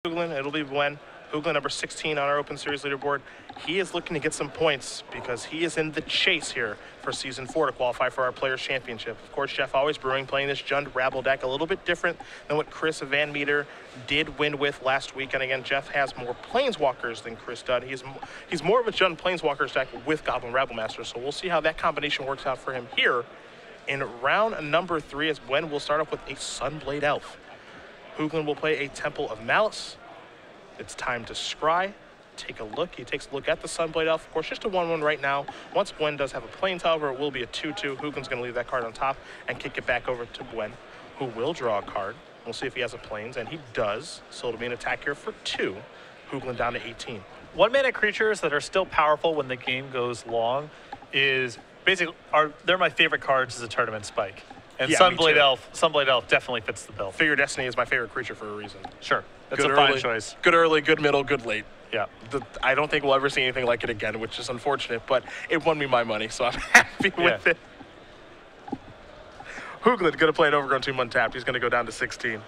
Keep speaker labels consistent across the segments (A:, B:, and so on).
A: Hoogland, it'll be Buen. Hoogland, number 16 on our Open Series leaderboard. He is looking to get some points because he is in the chase here for Season 4 to qualify for our Players' Championship. Of course, Jeff always brewing, playing this Jund Rabble deck, a little bit different than what Chris Van Meter did win with last week. And again, Jeff has more Planeswalkers than Chris does. He's more of a Jund Planeswalkers deck with Goblin Rabble Master, so we'll see how that combination works out for him here in round number 3, as Buen will start off with a Sunblade Elf. Hoogland will play a Temple of Malice. It's time to scry. Take a look. He takes a look at the Sunblade Elf. Of course, just a 1/1 right now. Once Buen does have a Plains, however, it will be a 2/2. Hoogland's going to leave that card on top and kick it back over to Buen, who will draw a card. We'll see if he has a Plains, and he does. So it'll be an attack here for 2. Hoogland down to 18.
B: 1-mana creatures that are still powerful when the game goes long is basically they're my favorite cards as a tournament spike. And yeah, Sunblade Elf definitely fits the bill.
A: Figure Destiny is my favorite creature for a reason.
B: Sure. That's
A: good
B: a fine
A: early,
B: choice. Good
A: early, good middle, good late.
B: Yeah.
A: I don't think we'll ever see anything like it again, which is unfortunate, but it won me my money, so I'm happy with it. Hoogland going to play an Overgrown Tomb untapped. He's going to go down to 16.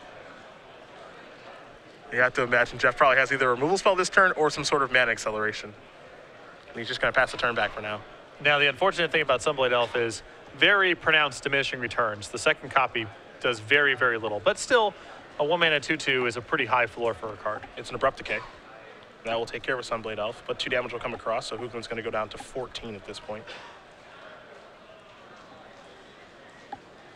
A: You have to imagine Jeff probably has either a removal spell this turn or some sort of mana acceleration. And he's just going to pass the turn back for now.
B: Now, the unfortunate thing about Sunblade Elf is very pronounced diminishing returns. The second copy does very, very little, but still, a 1-mana 2/2 is a pretty high floor for a card.
A: It's an Abrupt Decay. That will take care of a Sunblade Elf, but 2 damage will come across, so Hoogland's going to go down to 14 at this point.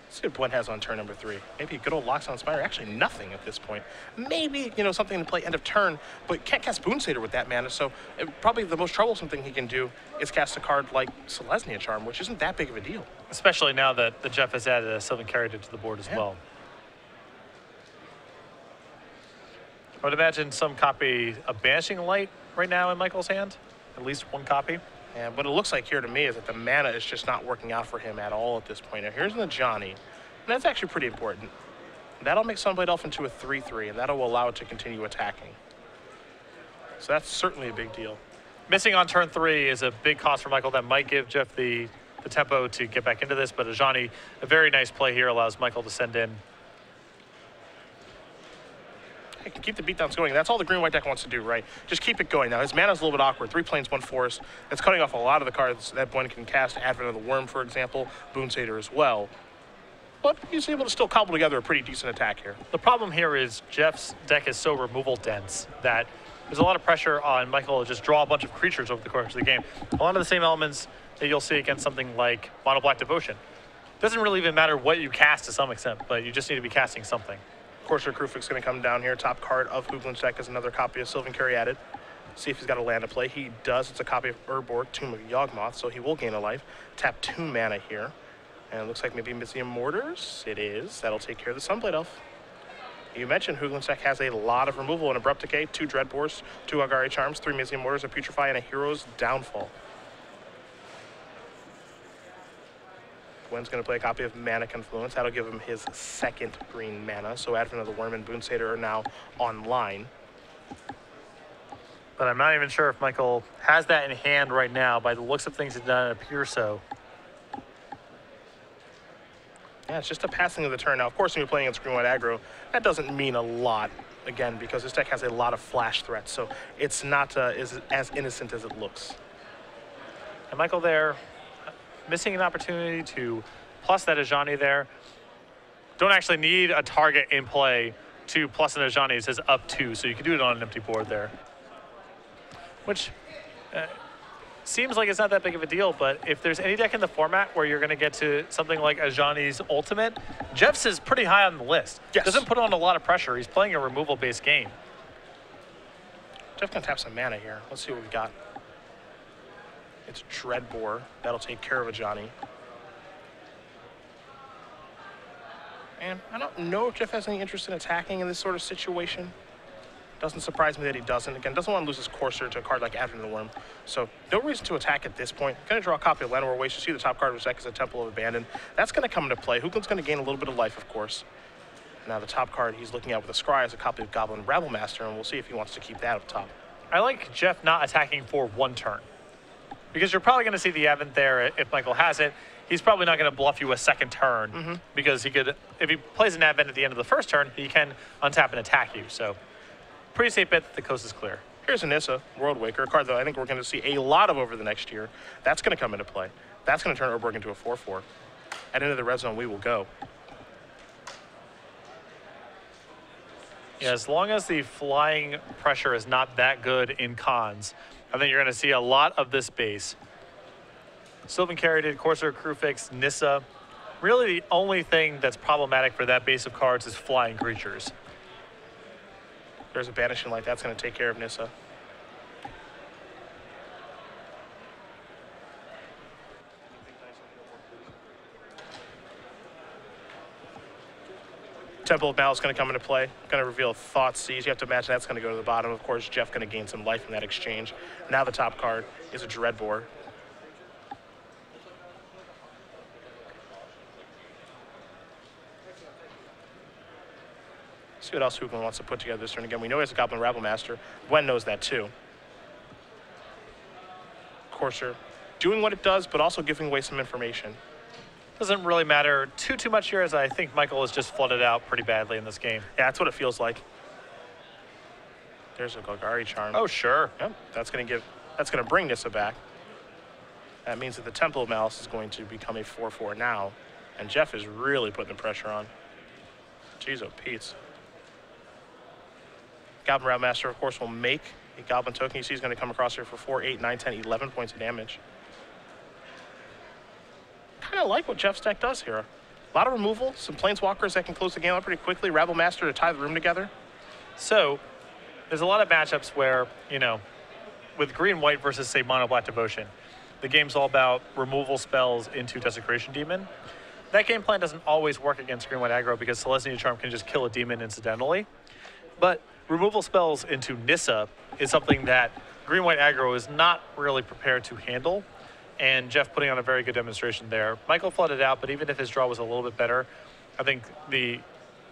A: Let's see what Buen has on turn number 3. Maybe a good old Loxodon Spire. Actually, nothing at this point. Maybe, something to play end of turn, but can't cast Boonsater with that mana, so probably the most troublesome thing he can do is cast a card like Selesnya Charm, which isn't that big of a deal.
B: Especially now that the Jeff has added a Sylvan Caryatid to the board as well. I would imagine some copy of Banishing Light right now in Michael's hand. At least one copy.
A: And what it looks like here to me is that the mana is just not working out for him at all at this point. Now here's the Johnny, and that's actually pretty important. That'll make Sunblade Elf into a 3/3, and that'll allow it to continue attacking. So that's certainly a big deal.
B: Missing on turn 3 is a big cost for Michael that might give Jeff the tempo to get back into this, but Ajani, a very nice play here, allows Michael to send in.
A: He can keep the beatdowns going. That's all the green-white deck wants to do, right? Just keep it going. Now, his mana's a little bit awkward. 3 plains, 1 forest. That's cutting off a lot of the cards that Buen can cast. Advent of the Worm, for example. Boonsater as well. But he's able to still cobble together a pretty decent attack here.
B: The problem here is Jeff's deck is so removal dense that there's a lot of pressure on Michael to just draw a bunch of creatures over the course of the game. A lot of the same elements that you'll see against something like Mono Black Devotion. Doesn't really even matter what you cast to some extent, but you just need to be casting something.
A: Corsair Krufix going to come down here. Top card of Hoogland's deck is another copy of Sylvan Caryatid. See if he's got a land to play. He does. It's a copy of Urborg, Tomb of Yawgmoth, so he will gain a life. Tap 2 mana here. And it looks like maybe Mysium Mortars. It is. That'll take care of the Sunblade Elf. You mentioned Hoogland's deck has a lot of removal and Abrupt Decay, 2 Dreadboars, 2 Agari Charms, 3 Mysium Mortars, a Putrefy, and a Hero's Downfall. Buen's going to play a copy of Mana Confluence. That'll give him his 2nd green mana. So Advent of the Worm and Boonsater are now online.
B: But I'm not even sure if Michael has that in hand right now. By the looks of things, it doesn't appear so.
A: Yeah, it's just a passing of the turn. Now, of course, when you're playing against green-white aggro, that doesn't mean a lot, again, because this deck has a lot of flash threats. So it's not as innocent as it looks.
B: And Michael there, missing an opportunity to plus that Ajani there. Don't actually need a target in play to plus an Ajani. It says up 2, so you can do it on an empty board there. Which seems like it's not that big of a deal, but if there's any deck in the format where you're going to get to something like Ajani's Ultimate, Jeff's is pretty high on the list.
A: Yes.
B: Doesn't put on a lot of pressure. He's playing a removal-based game.
A: Jeff's going to tap some mana here. Let's see what we got. It's Dreadboar. That'll take care of Ajani. And I don't know if Jeff has any interest in attacking in this sort of situation. Doesn't surprise me that he doesn't. Again, doesn't want to lose his Corsair to a card like Advent of the Worm. So no reason to attack at this point. Going to draw a copy of Llanowar Waste. You see the top card of his deck is a Temple of Abandon. That's going to come into play. Hoogland's going to gain a little bit of life, of course. Now the top card he's looking at with a Scry is a copy of Goblin Rabble Master, and we'll see if he wants to keep that up top.
B: I like Jeff not attacking for 1 turn. Because you're probably going to see the Advent there if Michael has it. He's probably not going to bluff you a 2nd turn because he could, if he plays an Advent at the end of the 1st turn, he can untap and attack you. So pretty safe bet that the coast is clear.
A: Here's a Nissa, World Waker, a card that I think we're going to see a lot of over the next year. That's going to come into play. That's going to turn Urborg into a 4/4. And into the red zone we will go.
B: Yeah, as long as the flying pressure is not that good in cons, I think you're going to see a lot of this base. Sylvan Caryatid, Corsair, Crewfix, Nissa. Really the only thing that's problematic for that base of cards is flying creatures.
A: There's a Banishing Light. That's going to take care of Nissa. Temple of Malice is going to come into play. Going to reveal Thought Seize. You have to imagine that's going to go to the bottom. Of course, Jeff going to gain some life from that exchange. Now the top card is a Dreadbore. See what else Hoogland wants to put together this turn. Again, we know he has a Goblin Rabble Master. Buen knows that too. Corsair doing what it does, but also giving away some information.
B: Doesn't really matter too much here, as I think Michael has just flooded out pretty badly in this game.
A: Yeah, that's what it feels like. There's a Golgari Charm.
B: Oh, sure.
A: Yep, that's gonna bring Nissa back. That means that the Temple of Malice is going to become a 4/4 now, and Jeff is really putting the pressure on. Jeez, oh Pete's. Goblin Rabble Master, of course, will make a Goblin token. You see he's going to come across here for 4, 8, 9, 10, 11 points of damage. Kind of like what Jeff's deck does here. A lot of removal, some Planeswalkers that can close the game out pretty quickly, Rabble Master to tie the room together.
B: So, there's a lot of matchups where, you know, with green-white versus, say, mono-black Devotion, the game's all about removal spells into Desecration Demon. That game plan doesn't always work against green-white aggro because Celestia Charm can just kill a demon incidentally. But removal spells into Nissa is something that green-white aggro is not really prepared to handle, and Jeff putting on a very good demonstration there. Michael flooded out, but even if his draw was a little bit better, I think the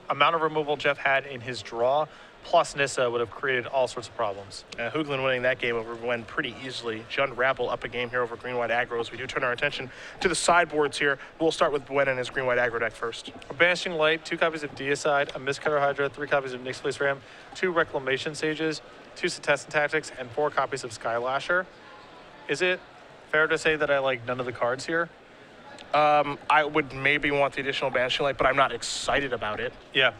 B: amount of removal Jeff had in his draw plus Nissa would have created all sorts of problems.
A: Hoogland winning that game over Buen pretty easily. Jund Rabble up a game here over green-white aggro. As we do turn our attention to the sideboards here, we'll start with Buen and his green-white aggro deck first.
B: A Banishing Light, 2 copies of Deicide, a Mistcutter Hydra, 3 copies of Nyx Fleece Ram, 2 Reclamation Sages, 2 Setessan Tactics, and 4 copies of Skylasher. Is it fair to say that I like none of the cards here?
A: I would maybe want the additional Banishing Light, but I'm not excited about it.
B: Yeah.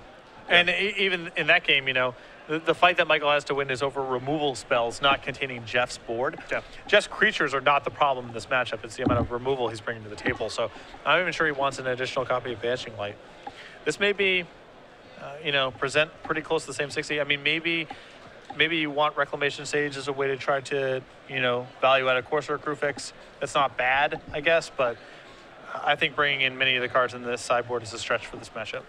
B: And even in that game, you know, the fight that Michael has to win is over removal spells not containing Jeff's board.
A: Yeah.
B: Jeff's creatures are not the problem in this matchup. It's the amount of removal he's bringing to the table. So I'm not even sure he wants an additional copy of Banishing Light. This may be, you know, present pretty close to the same 60. I mean, maybe you want Reclamation Sage as a way to try to, you know, value out a Corsair Crewfix. That's not bad, I guess, but I think bringing in many of the cards in this sideboard is a stretch for this matchup.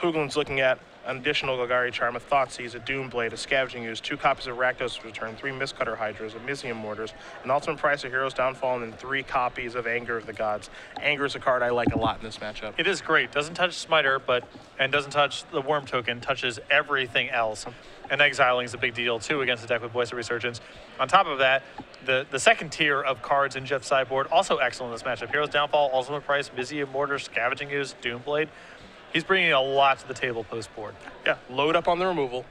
A: Hoogland's looking at an additional Golgari Charm, a Thoughtseize, a Doomblade, a Scavenging Ooze, 2 copies of Rakdos Return, 3 Mistcutter Hydras, a Mizium Mortars, an Ultimate Price of Heroes Downfall, and then 3 copies of Anger of the Gods. Anger is a card I like a lot in this matchup.
B: It is great. Doesn't touch Smiter, and doesn't touch the Worm token, touches everything else. And exiling is a big deal, too, against a deck with Voice of Resurgence. On top of that, the second tier of cards in Jeff's sideboard, also excellent in this matchup. Heroes Downfall, Ultimate Price, Mizium Mortars, Scavenging Ooze, Doomblade. He's bringing a lot to the table post-board.
A: Yeah, load up on the removal,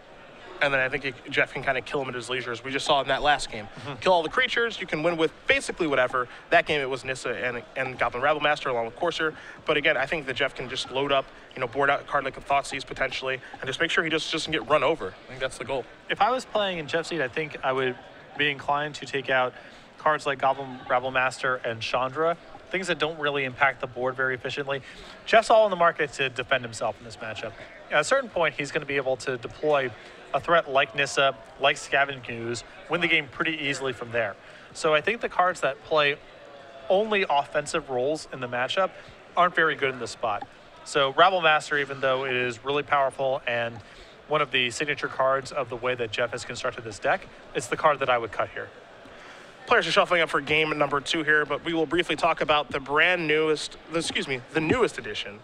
A: and then I think Jeff can kind of kill him at his leisure, as we just saw in that last game. Kill all the creatures, you can win with basically whatever. That game it was Nissa and Goblin Rabble Master along with Corsair. But again, I think that Jeff can just load up, you know, board out a card like a Thoughtseize potentially, and just make sure he just doesn't get run over. I think that's the goal.
B: If I was playing in Jeff's seat, I think I would be inclined to take out cards like Goblin Rabble Master and Chandra, things that don't really impact the board very efficiently. Jeff's all in the market to defend himself in this matchup. At a certain point, he's going to be able to deploy a threat like Nissa, like Scavenging Ooze, win the game pretty easily from there. So I think the cards that play only offensive roles in the matchup aren't very good in this spot. So Rabble Master, even though it is really powerful and one of the signature cards of the way that Jeff has constructed this deck, it's the card that I would cut here.
A: Players are shuffling up for game number 2 here, but we will briefly talk about the newest addition,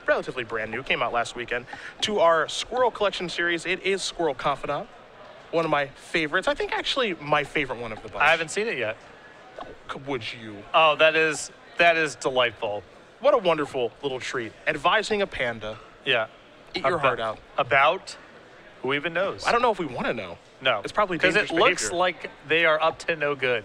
A: relatively brand new, came out last weekend, to our Squirrel Collection series. It is Squirrel Confidant, one of my favorites. I think actually my favorite one of the bunch.
B: I haven't seen it yet.
A: Would you?
B: Oh, that is delightful.
A: What a wonderful little treat. Advising a panda.
B: Yeah.
A: Eat your heart out.
B: About? Who even knows?
A: I don't know if we want to know.
B: No.
A: It's probably
B: because
A: dangerous
B: it looks
A: behavior.
B: like they are up to no good.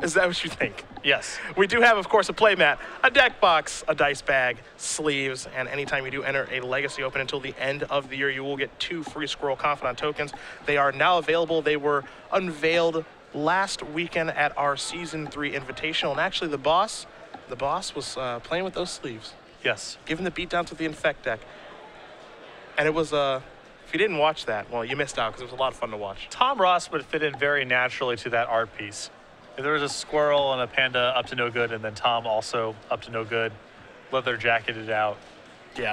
A: Is that what you think?
B: Yes.
A: We do have, of course, a play mat, a deck box, a dice bag, sleeves, and anytime you do enter a Legacy Open until the end of the year, you will get 2 free Squirrel Confidant tokens. They are now available. They were unveiled last weekend at our Season 3 Invitational, and actually the boss was playing with those sleeves.
B: Yes.
A: Giving the beatdowns with the Infect deck. And it was, if you didn't watch that, well, you missed out because it was a lot of fun to watch.
B: Tom Ross would fit in very naturally to that art piece. If there was a squirrel and a panda up to no good, and then Tom also up to no good, leather jacketed out,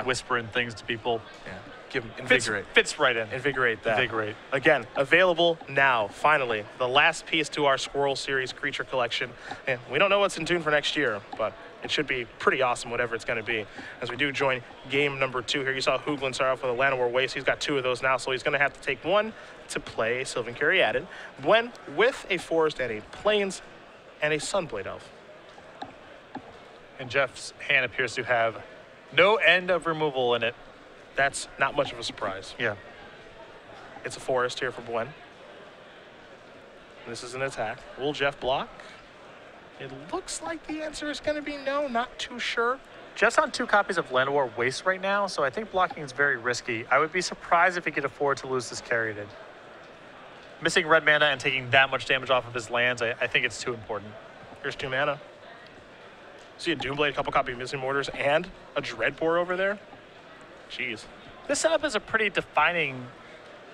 B: whispering things to people.
A: Yeah. Give him invigorate.
B: Fits right in.
A: Invigorate that.
B: Invigorate.
A: Again, available now, finally. The last piece to our Squirrel Series creature collection. And we don't know what's in tune for next year, but it should be pretty awesome, whatever it's going to be. As we do join game number 2 here, you saw Hoogland start off with a Llanowar Waste. He's got 2 of those now, so he's going to have to take 1 to play a Sylvan Caryatid. Buen with a Forest and a Plains and a Sunblade Elf.
B: And Jeff's hand appears to have no end of removal in it.
A: That's not much of a surprise.
B: Yeah.
A: It's a Forest here for Buen. This is an attack. Will Jeff block? It looks like the answer is going to be no, not too sure.
B: Jeff's on 2 copies of Llanowar Waste right now, so I think blocking is very risky. I would be surprised if he could afford to lose this Caryatid. Missing red mana and taking that much damage off of his lands, I think it's too important.
A: Here's 2 mana. See a Doomblade, a couple copy of Missing Mortars, and a Dreadpore over there? Jeez.
B: This setup is a pretty defining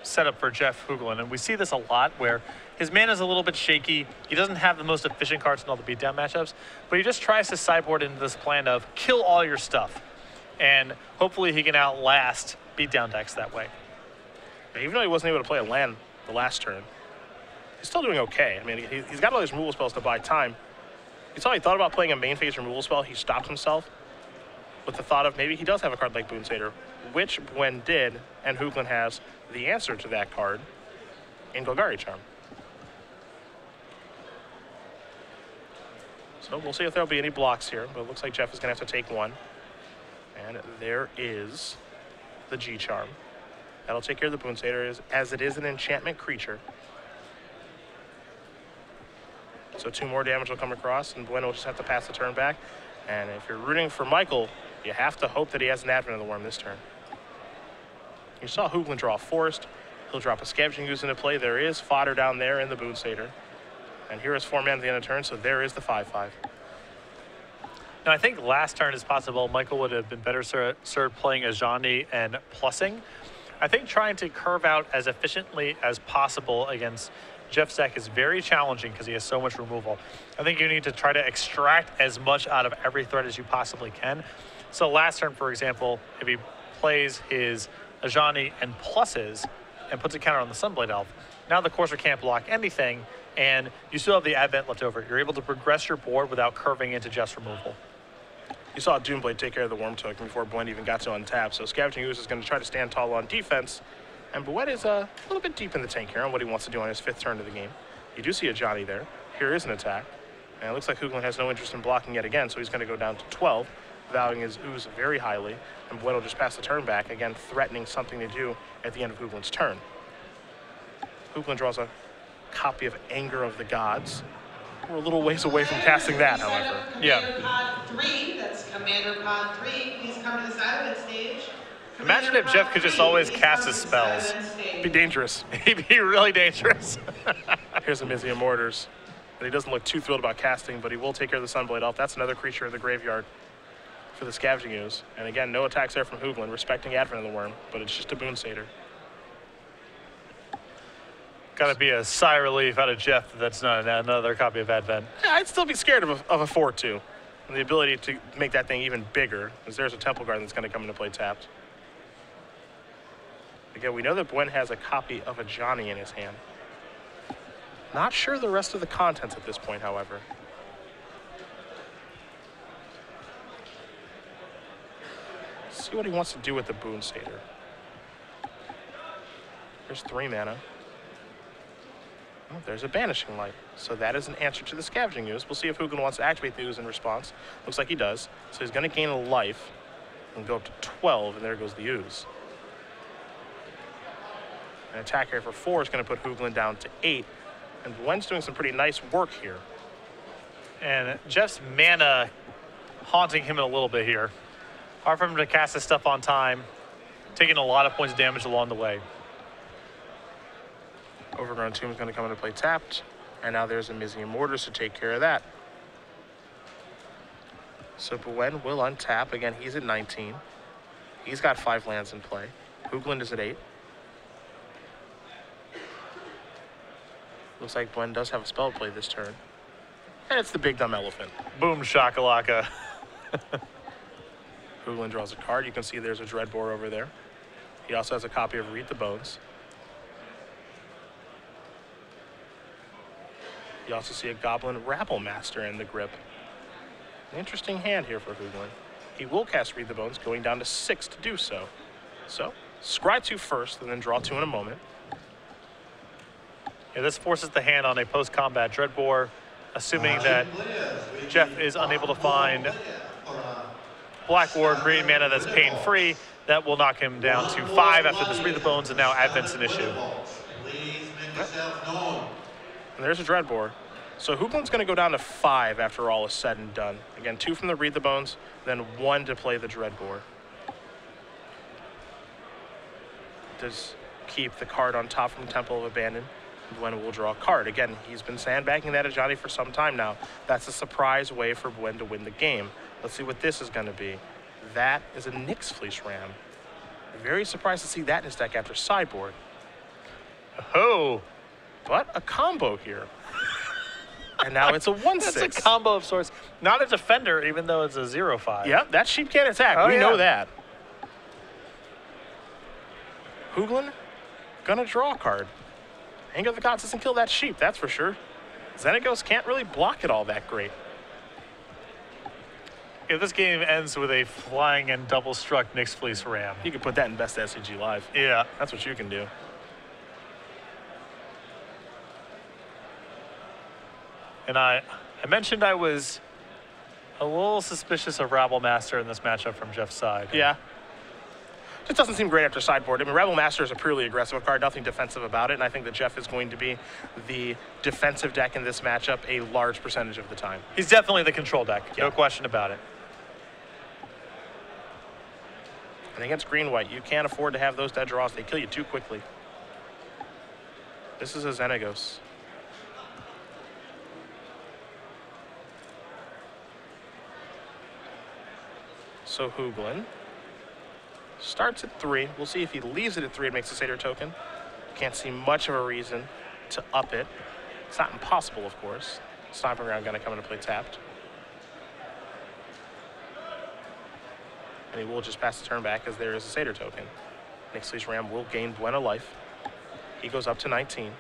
B: setup for Jeff Hoogland, and we see this a lot where his mana is a little bit shaky. He doesn't have the most efficient cards in all the beatdown matchups, but he just tries to sideboard into this plan of kill all your stuff, and hopefully he can outlast beatdown decks that way.
A: Even though he wasn't able to play a land the last turn, he's still doing okay. I mean, he's got all these removal spells to buy time. You saw he thought about playing a main phase removal spell. He stopped himself with the thought of maybe he does have a card like Boon Satyr, which Buen did, and Hoogland has the answer to that card in Golgari Charm. So we'll see if there'll be any blocks here, but it looks like Jeff is going to have to take 1. And there is the G Charm. That'll take care of the Boon Satyr as it is an enchantment creature. So 2 more damage will come across, and Buen will just have to pass the turn back. And if you're rooting for Michael, you have to hope that he has an Advent of the Worm this turn. You saw Hoogland draw a Forest. He'll drop a Scavenging Ooze into play. There is fodder down there in the Boon Satyr. And here is 4 mana at the end of turn, so there is the 5/5.
B: Now, I think last turn is possible. Michael would have been better served playing Ajani and plussing. I think trying to curve out as efficiently as possible against Jeff's deck is very challenging because he has so much removal. I think you need to try to extract as much out of every threat as you possibly can. So last turn, for example, if he plays his Ajani and pluses and puts a counter on the Sunblade Elf, now the Courser can't block anything, and you still have the Advent left over. You're able to progress your board without curving into Jeff's removal.
A: You saw Doomblade take care of the Worm token before Buen even got to untap, so Scavenging Ooze is going to try to stand tall on defense, and Buen is a little bit deep in the tank here on what he wants to do on his 5th turn of the game. You do see a Johnny there. Here is an attack, and it looks like Hoogland has no interest in blocking yet again, so he's going to go down to 12, valuing his Ooze very highly, and Buen will just pass the turn back, again threatening something to do at the end of Hoogland's turn. Hoogland draws a copy of Anger of the Gods. We're a little ways away from casting that, however.
C: Commander Pod 3, that's Commander Pod 3. Please come to the side of the stage.
B: Imagine if Jeff could just always cast his spells.
A: It'd be dangerous.
B: He'd be really dangerous.
A: Here's a Mizzium Mortars. But he doesn't look too thrilled about casting, but he will take care of the Sunblade Elf. That's another creature in the graveyard for the Scavenging Ooze. And again, no attacks there from Hoogland, respecting Advent of the Worm, but it's just a Boon Satyr.
B: Gotta be a sigh of relief out of Jeff that that's not another copy of Advent.
A: Yeah, I'd still be scared of a 4/2. And the ability to make that thing even bigger, because there's a Temple Guard that's going to come into play tapped. Again, we know that Buen has a copy of a Johnny in his hand. Not sure the rest of the contents at this point, however. See what he wants to do with the Boon Satyr. There's 3 mana. Oh, there's a Banishing Light. So that is an answer to the Scavenging Ooze. We'll see if Hoogland wants to activate the Ooze in response. Looks like he does. So he's going to gain a life and go up to 12, and there goes the Ooze. An attack here for 4 is going to put Hoogland down to 8. And Buen's doing some pretty nice work here.
B: And Jeff's mana haunting him a little bit here. Hard for him to cast his stuff on time, taking a lot of points of damage along the way.
A: Overgrown Tomb is going to come into play tapped. And now there's a Mizzing Mortars to take care of that. So Buen will untap. Again, he's at 19. He's got 5 lands in play. Hoogland is at 8. Looks like Buen does have a spell to play this turn. And it's the big dumb elephant.
B: Boom shakalaka.
A: Hoogland draws a card. You can see there's a Dreadbore over there. He also has a copy of Read the Bones. You also see a Goblin Rabble Master in the grip. An interesting hand here for Hoogland. He will cast Read the Bones, going down to 6 to do so. So, scry 2 first, and then draw 2 in a moment.
B: Yeah, this forces the hand on a post-combat Dreadbore, assuming that Jeff is unable to find black or green mana that's pain-free. That will knock him down to 5 after this Read the Bones, and now Advent's an issue.
A: And there's a Dreadbore. So Hoogland's going to go down to 5 after all is said and done. Again, 2 from the Read the Bones, then 1 to play the Dreadbore. Does keep the card on top from Temple of Abandon. Buen will draw a card. Again, he's been sandbagging that Ajani for some time now. That's a surprise way for Buen to win the game. Let's see what this is going to be. That is a Nyx Fleece Ram. Very surprised to see that in his deck after sideboard.
B: Oh,
A: but a combo here. And now it's a 1/6.
B: That's a combo of sorts. Not a defender, even though it's a 0/5.
A: Yep, that sheep can't attack.
B: Oh,
A: we
B: yeah.
A: know that. Hoogland gonna draw a card. Anger of the Gods doesn't kill that sheep, that's for sure. Xenagos can't really block it all that great.
B: If this game ends with a flying and double struck Nyx Fleece Ram.
A: You can put that in Best SCG Live.
B: Yeah.
A: That's what you can do.
B: And I mentioned I was a little suspicious of Rabble Master in this matchup from Jeff's side.
A: Yeah. Just doesn't seem great after sideboard. I mean, Rebel Master is a purely aggressive card, nothing defensive about it, and I think that Jeff is going to be the defensive deck in this matchup a large percentage of the time.
B: He's definitely the control deck, no question about it.
A: And against green-white, you can't afford to have those dead draws. They kill you too quickly. This is a Xenagos. So Hoogland starts at 3. We'll see if he leaves it at 3 and makes a Satyr token. Can't see much of a reason to up it. It's not impossible, of course. Stomping Ground gonna come into play tapped. And he will just pass the turn back as there is a Satyr token. Nyx Fleece Ram will gain Buen a life. He goes up to 19.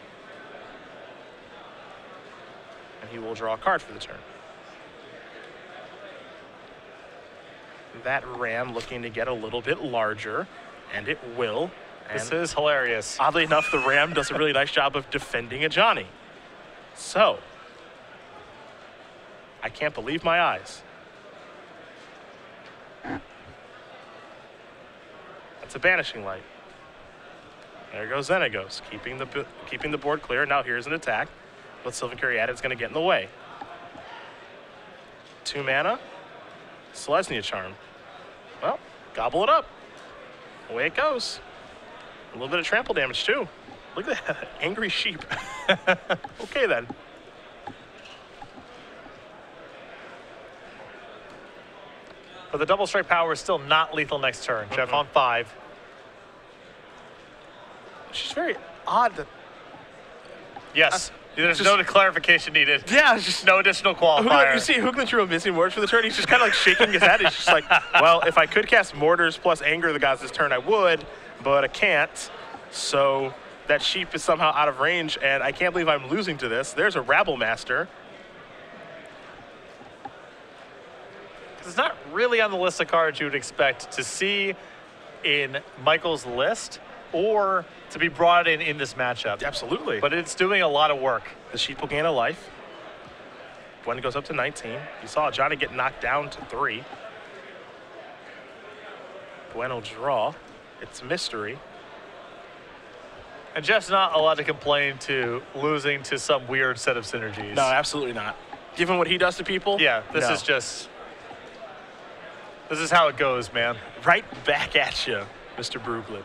A: And he will draw a card for the turn. That Ram looking to get a little bit larger, and it will. And
B: this is hilarious.
A: oddly enough, the Ram does a really nice job of defending Ajani. So, I can't believe my eyes. That's a Banishing Light. There goes Xenagos, keeping the board clear. Now here's an attack. With Sylvan Caryatid, it's going to get in the way. 2 mana. Selesnya Charm. Well, gobble it up. Away it goes. A little bit of trample damage too. Look at that, angry sheep. Okay then.
B: But the double strike power is still not lethal next turn. Jeff on 5.
A: It's just very odd that.
B: Yes. There's no clarification needed.
A: Yeah, it's just
B: no additional qualifier.
A: You see Hoogland drew a Missing Mortars for the turn. He's just kind of like shaking his head. He's just like, well, if I could cast Mortars plus Anger of the Gods this turn, I would, but I can't. So that sheep is somehow out of range, and I can't believe I'm losing to this. There's a Rabble Master.
B: It's not really on the list of cards you would expect to see in Michael's list or to be brought in this matchup.
A: Absolutely.
B: But it's doing a lot of work.
A: The sheep will gain a life. Buen goes up to 19. You saw Johnny get knocked down to 3. Buen will draw. It's Mystery.
B: And Jeff's not allowed to complain to losing to some weird set of synergies.
A: No, absolutely not. Given what he does to people.
B: Yeah, this
A: no.
B: is just. This is how it goes, man.
A: Right back at you, Mr. Brooklyn.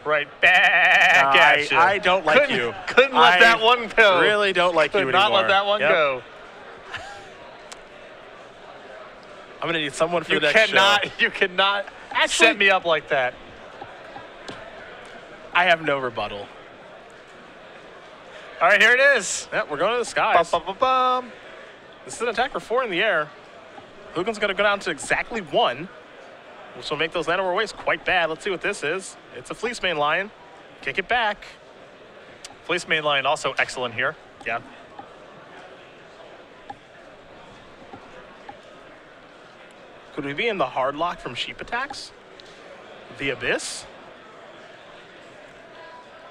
B: Right back at you.
A: I don't like you.
B: Couldn't let that one go.
A: Really don't like you anymore.
B: Could not let that one go.
A: I'm going to need someone for the next show.
B: You cannot set me up like that.
A: I have no rebuttal.
B: All right, here it is.
A: Yep, we're going to the skies.
B: Bum, bum, bum, bum.
A: This is an attack for 4 in the air. Hoogland's going to go down to exactly 1, which will make those land over waste quite bad. Let's see what this is. It's a Fleece Main Lion. Kick it back.
B: Fleece Main Lion also excellent here.
A: Yeah. Could we be in the hard lock from sheep attacks? The Abyss?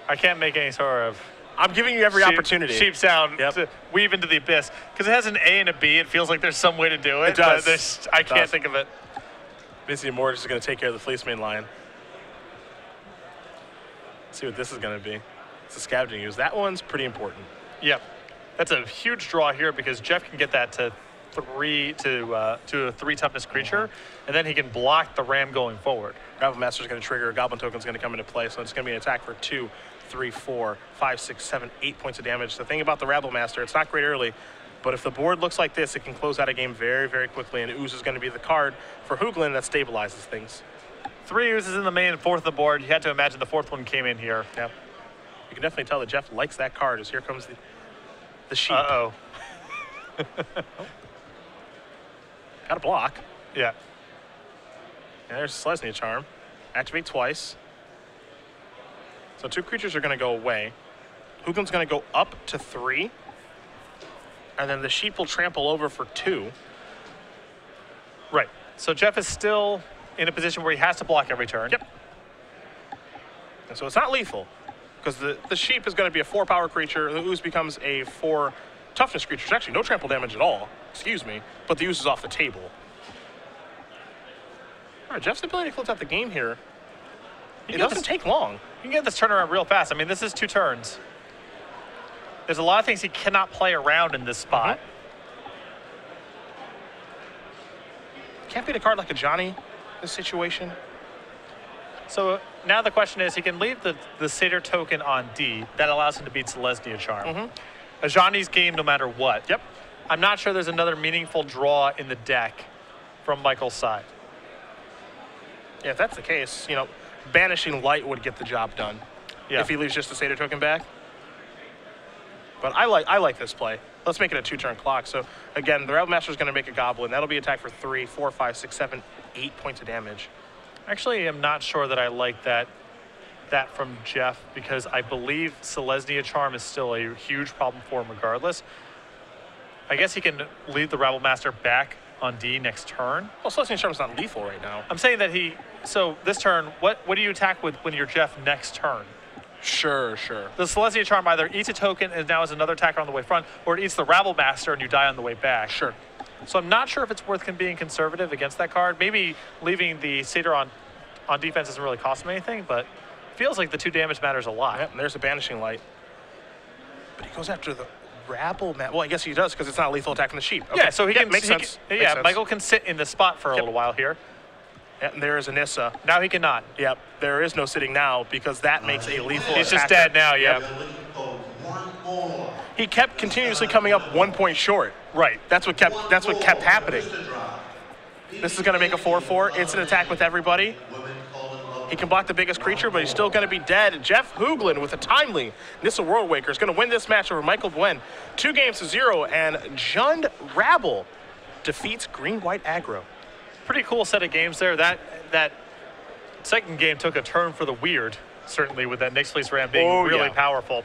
B: I can't make any sort of...
A: I'm giving you every opportunity.
B: Sheep sound to weave into the Abyss. Because it has an A and a B, it feels like there's some way to do it.
A: It does.
B: But I can't think of it.
A: Busy and Mortis is going to take care of the Fleece Main Lion. Let's see what this is going to be. It's a scavenging use. That one's pretty important.
B: Yep. That's a huge draw here because Jeff can get that to a 3 toughness creature, and then he can block the ram going forward.
A: Rabble Master's going to trigger. A Goblin Token's going to come into play, so it's going to be an attack for 2, 3, 4, 5, 6, 7, 8 points of damage. The thing about the Rabble Master, it's not great early, but if the board looks like this, it can close out a game very, very quickly, and Ooze is going to be the card for Hoogland that stabilizes things.
B: 3 Oozes in the main, 4th of the board. You had to imagine the 4th one came in here.
A: Yeah. You can definitely tell that Jeff likes that card, as here comes the sheep.
B: Uh-oh.
A: Got a block.
B: Yeah.
A: And there's Selesnya Charm. Activate twice. So 2 creatures are going to go away. Hoogland's going to go up to 3. And then the sheep will trample over for 2.
B: Right. So Jeff is still in a position where he has to block every turn.
A: Yep. And so it's not lethal, because the sheep is going to be a 4-power creature. The Ooze becomes a 4 toughness creature. It's actually no trample damage at all. Excuse me. But the Ooze is off the table. All right, Jeff's ability to close out the game here. It doesn't take long.
B: You can get this turnaround real fast. I mean, this is 2 turns. There's a lot of things he cannot play around in this spot.
A: Can't beat a card like a Johnny in this situation.
B: So now the question is, he can leave the Satyr token on D. That allows him to beat Selesnya Charm. A Johnny's game no matter what.
A: Yep.
B: I'm not sure there's another meaningful draw in the deck from Michael's side.
A: Yeah, if that's the case, you know, Banishing Light would get the job done.
B: Yeah.
A: If he leaves just the Satyr token back. But I like this play. Let's make it a 2-turn clock. So again, the Rebel Master is going to make a Goblin. That'll be attack for 3, 4, 5, 6, 7, 8 points of damage.
B: Actually, I'm not sure that I like that from Jeff, because I believe Selesnya Charm is still a huge problem for him regardless. I guess he can leave the Rabble Master back on D next turn.
A: Well, Selesnya Charm is not lethal right now.
B: I'm saying that so this turn, what do you attack with when you're Jeff next turn?
A: Sure.
B: The Selesnya Charm either eats a token and now is another attacker on the way front, or it eats the Rabble Master and you die on the way back.
A: Sure.
B: So I'm not sure if it's worth being conservative against that card. Maybe leaving the Satyr on defense doesn't really cost him anything, but it feels like the 2 damage matters a lot.
A: Yep, and there's a Banishing Light. But he goes after the Rabble Master. Well, I guess he does, because it's not a lethal attack from the sheep. Okay.
B: Yeah, so he can
A: make sense.
B: Makes sense. Michael can sit in the spot for a little while here.
A: And there is Anissa.
B: Now he cannot.
A: Yep, there is no sitting now, because that makes a lethal
B: He's
A: attacker.
B: just dead now, yeah.
A: He kept continuously coming up 1 point short.
B: Right.
A: That's what kept happening. This is going to make a 4/4. It's an attack with everybody. He can block the biggest creature, but he's still going to be dead. Jeff Hoogland with a timely Nissa Worldwaker is going to win this match over Michael Buen. 2-0, and Jund Rabble defeats Green-White Aggro.
B: Pretty cool set of games there. That second game took a turn for the weird, certainly, with that Nyx Fleece Ram being really powerful.